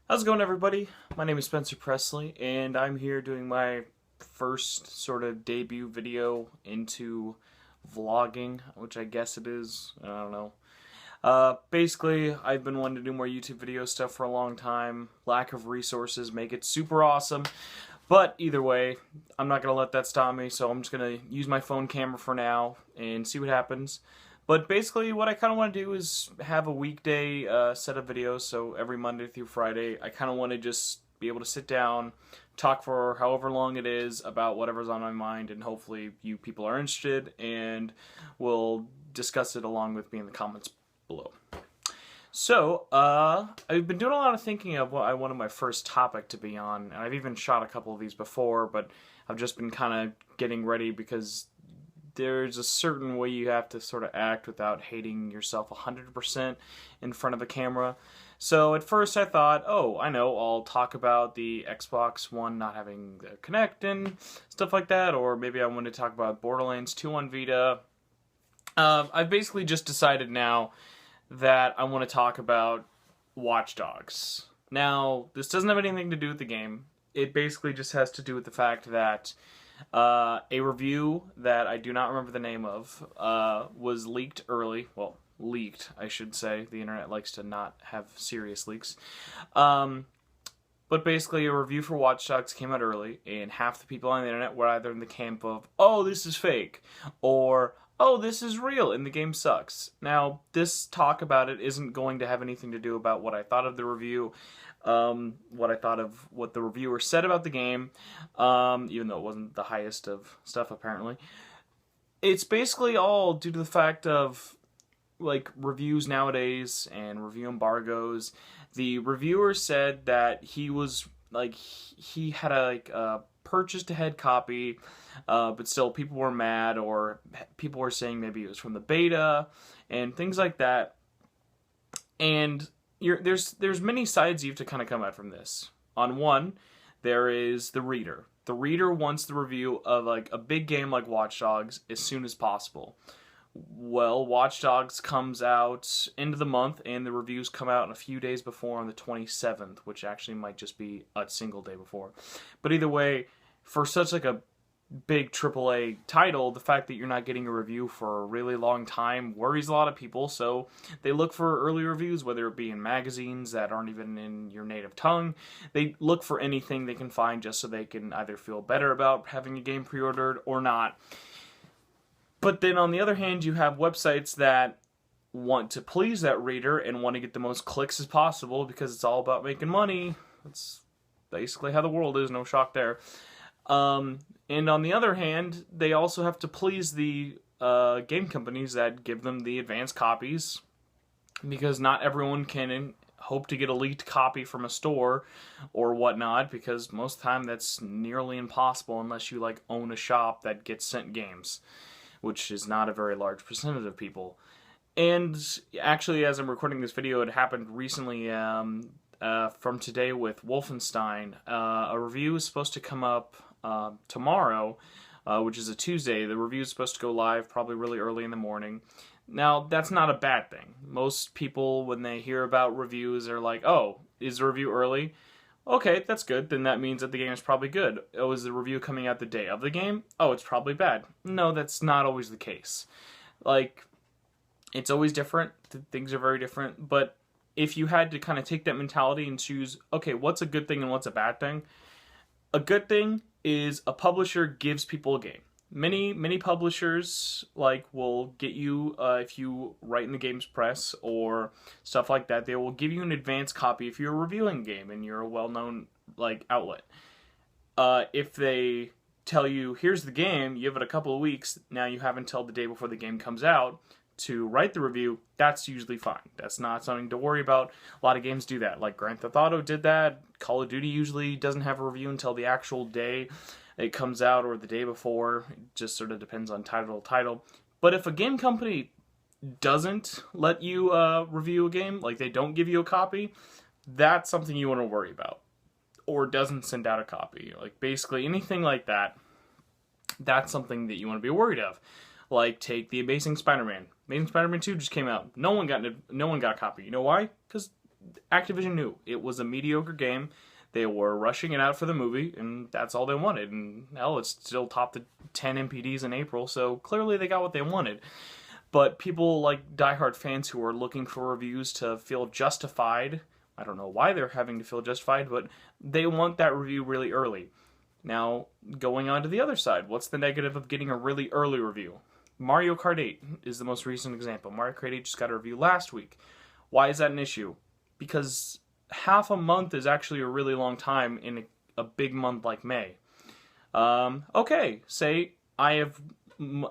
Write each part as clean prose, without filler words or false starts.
How's it going, everybody? My name is Spencer Presley, and I'm here doing my first sort of debut video into vlogging, which I guess it is. I don't know. Basically, I've been wanting to do more YouTube video stuff for a long time. Lack of resources make it super awesome. But either way, I'm not going to let that stop me, so I'm just going to use my phone camera for now and see what happens. But basically, what I kind of want to do is have a weekday set of videos, so every Monday through Friday, I kind of want to just be able to sit down, talk for however long it is about whatever's on my mind, and hopefully you people are interested, and we'll discuss it along with me in the comments below. So, I've been doing a lot of thinking of what I wanted my first topic to be on, and I've even shot a couple of these before, but I've just been kind of getting ready because there's a certain way you have to sort of act without hating yourself 100% in front of the camera. So at first I thought, oh, I know, I'll talk about the Xbox One not having the Kinect and stuff like that, or maybe I want to talk about Borderlands 2 on Vita. I've basically just decided now that I want to talk about Watch Dogs. Now, this doesn't have anything to do with the game. It basically just has to do with the fact that a review that I do not remember the name of was leaked early. Well, leaked, I should say. The internet likes to not have serious leaks. But basically, a review for Watch Dogs came out early, and half the people on the internet were either in the camp of, oh, this is fake, or, oh, this is real, and the game sucks. Now, this talk about it isn't going to have anything to do about what I thought of the review, what I thought of what the reviewer said about the game, even though it wasn't the highest of stuff, apparently. It's basically all due to the fact of, like, reviews nowadays and review embargoes. The reviewer said that he was, like, he had a purchased ahead copy, but still people were mad, or people were saying maybe it was from the beta, and things like that. And there's many sides you have to kind of come at from this. On one, there is the reader. The reader wants the review of like a big game like Watch Dogs as soon as possible. Well, Watch Dogs comes out end of the month, and the reviews come out a few days before on the 27th, which actually might just be a single day before. But either way, for such like a big AAA title, the fact that you're not getting a review for a really long time worries a lot of people, so they look for early reviews, whether it be in magazines that aren't even in your native tongue. They look for anything they can find just so they can either feel better about having a game pre-ordered or not. But then on the other hand, you have websites that want to please that reader and want to get the most clicks as possible because it's all about making money. That's basically how the world is, no shock there. And on the other hand, they also have to please the game companies that give them the advanced copies, because not everyone can hope to get a leaked copy from a store or whatnot, because most of the time that's nearly impossible unless you like own a shop that gets sent games, which is not a very large percentage of people. And actually, as I'm recording this video, it happened recently from today with Wolfenstein. A review is supposed to come up tomorrow, which is a Tuesday. The review is supposed to go live probably really early in the morning. Now, that's not a bad thing. Most people, when they hear about reviews, are like, oh, is the review early? Okay, that's good. Then that means that the game is probably good. Oh, is the review coming out the day of the game? Oh, it's probably bad. No, that's not always the case. Like, it's always different. Things are very different. But if you had to kind of take that mentality and choose, okay, what's a good thing and what's a bad thing? A good thing is a publisher gives people a game. Many publishers will get you, if you write in the game's press or stuff like that, they will give you an advanced copy if you're reviewing a game and you're a well-known outlet. If they tell you, here's the game, you have it a couple of weeks, now you have until the day before the game comes out to write the review, that's usually fine. That's not something to worry about. A lot of games do that. Like Grand Theft Auto did that. Call of Duty usually doesn't have a review until the actual day it comes out or the day before. It just sort of depends on title to title. But if a game company doesn't let you review a game, like they don't give you a copy, that's something you want to worry about. Or doesn't send out a copy. Like basically anything like that, that's something that you want to be worried of. Like, take The Amazing Spider-Man. Amazing Spider-Man 2 just came out. No one got a copy. You know why? Because Activision knew it was a mediocre game. They were rushing it out for the movie, and that's all they wanted. And hell, it's still topped the 10 MPDs in April, so clearly they got what they wanted. But people like diehard fans who are looking for reviews to feel justified, I don't know why they're having to feel justified, but they want that review really early. Now, going on to the other side, what's the negative of getting a really early review? Mario Kart 8 is the most recent example. Mario Kart 8 just got a review last week. Why is that an issue? Because half a month is actually a really long time in a big month like May. Okay, say I have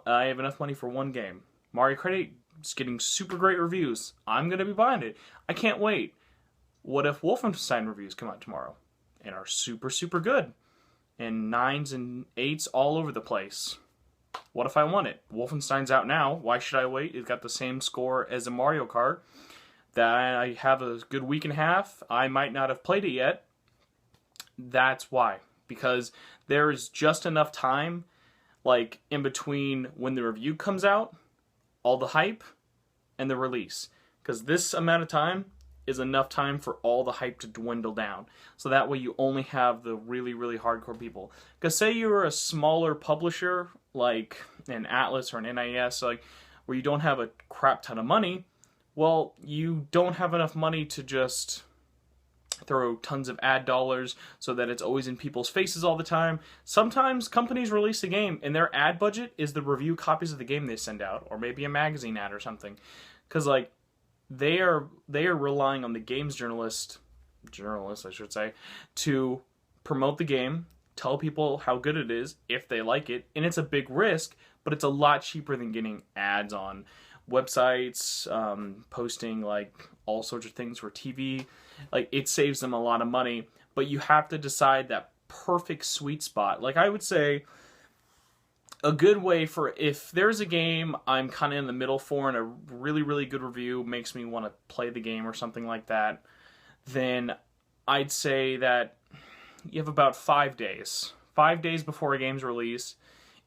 enough money for one game. Mario Kart 8 is getting super great reviews. I'm going to be buying it. I can't wait. What if Wolfenstein reviews come out tomorrow and are super, super good? And 9s and 8s all over the place. What if I want it? Wolfenstein's out now. Why should I wait? It's got the same score as a Mario Kart. That I have a good week and a half. I might not have played it yet. That's why. Because there is just enough time, like, in between when the review comes out, all the hype, and the release. Because this amount of time is enough time for all the hype to dwindle down. So that way you only have the really, really hardcore people. Because say you're a smaller publisher, like an Atlas or an NIS, like where you don't have a crap ton of money, well, you don't have enough money to just throw tons of ad dollars so that it's always in people's faces all the time. Sometimes companies release a game and their ad budget is the review copies of the game they send out, or maybe a magazine ad or something. Because, like, they are relying on the games journalists, I should say, to promote the game, tell people how good it is if they like it, and it's a big risk, but it's a lot cheaper than getting ads on websites, posting like all sorts of things for TV. Like, it saves them a lot of money, but you have to decide that perfect sweet spot. Like, I would say a good way for, if there's a game I'm kind of in the middle for and a really, really good review makes me want to play the game or something like that, then I'd say that you have about 5 days. 5 days before a game's release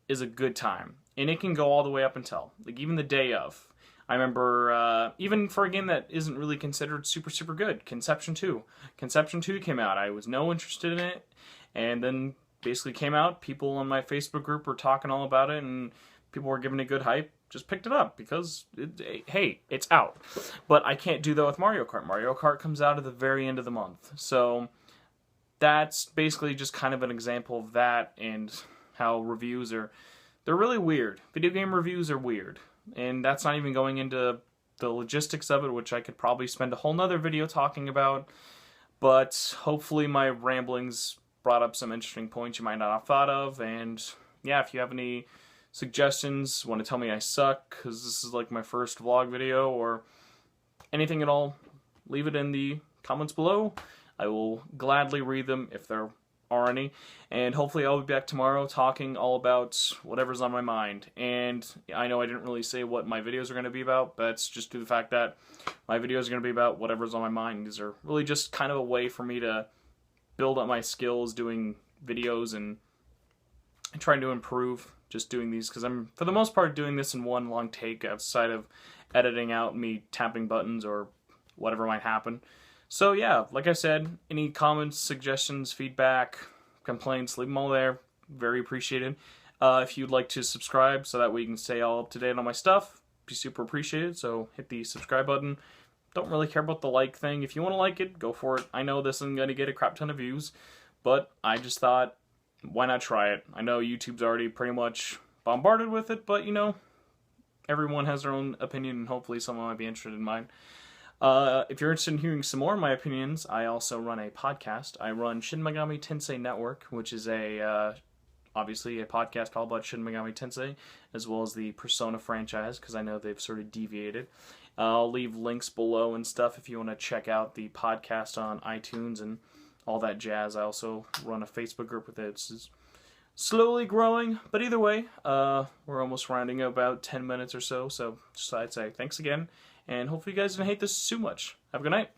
is a good time. And it can go all the way up until, like, even the day of. I remember, even for a game that isn't really considered super, super good, Conception 2. Conception 2 came out. I was no interested in it. And then basically came out. People on my Facebook group were talking all about it, and people were giving it good hype. Just picked it up because, hey, it's out. But I can't do that with Mario Kart. Mario Kart comes out at the very end of the month. So that's basically just kind of an example of that, and how reviews are... They're really weird. Video game reviews are weird. And that's not even going into the logistics of it, which I could probably spend a whole nother video talking about. But hopefully my ramblings brought up some interesting points you might not have thought of. And yeah, if you have any suggestions, want to tell me I suck, because this is like my first vlog video, or anything at all, leave it in the comments below. I will gladly read them if there are any, and hopefully I'll be back tomorrow talking all about whatever's on my mind. And I know I didn't really say what my videos are going to be about, but that's just due to the fact that my videos are going to be about whatever's on my mind. These are really just kind of a way for me to build up my skills doing videos and trying to improve just doing these, because I'm, for the most part, doing this in one long take outside of editing out me tapping buttons or whatever might happen. So yeah, like I said, any comments, suggestions, feedback, complaints, leave them all there. Very appreciated. If you'd like to subscribe so that way you can stay all up to date on my stuff, be super appreciated. So hit the subscribe button. Don't really care about the like thing. If you want to like it, go for it. I know this isn't going to get a crap ton of views, but I just thought, why not try it? I know YouTube's already pretty much bombarded with it, but you know, everyone has their own opinion, and hopefully someone might be interested in mine. If you're interested in hearing some more of my opinions, I also run a podcast. I run Shin Megami Tensei Network, which is obviously a podcast all about Shin Megami Tensei, as well as the Persona franchise, because I know they've sort of deviated. I'll leave links below and stuff if you want to check out the podcast on iTunes and all that jazz. I also run a Facebook group with it. It's slowly growing, but either way, we're almost rounding about 10 minutes or so, so just I'd say thanks again. And hopefully you guys didn't hate this too much. Have a good night.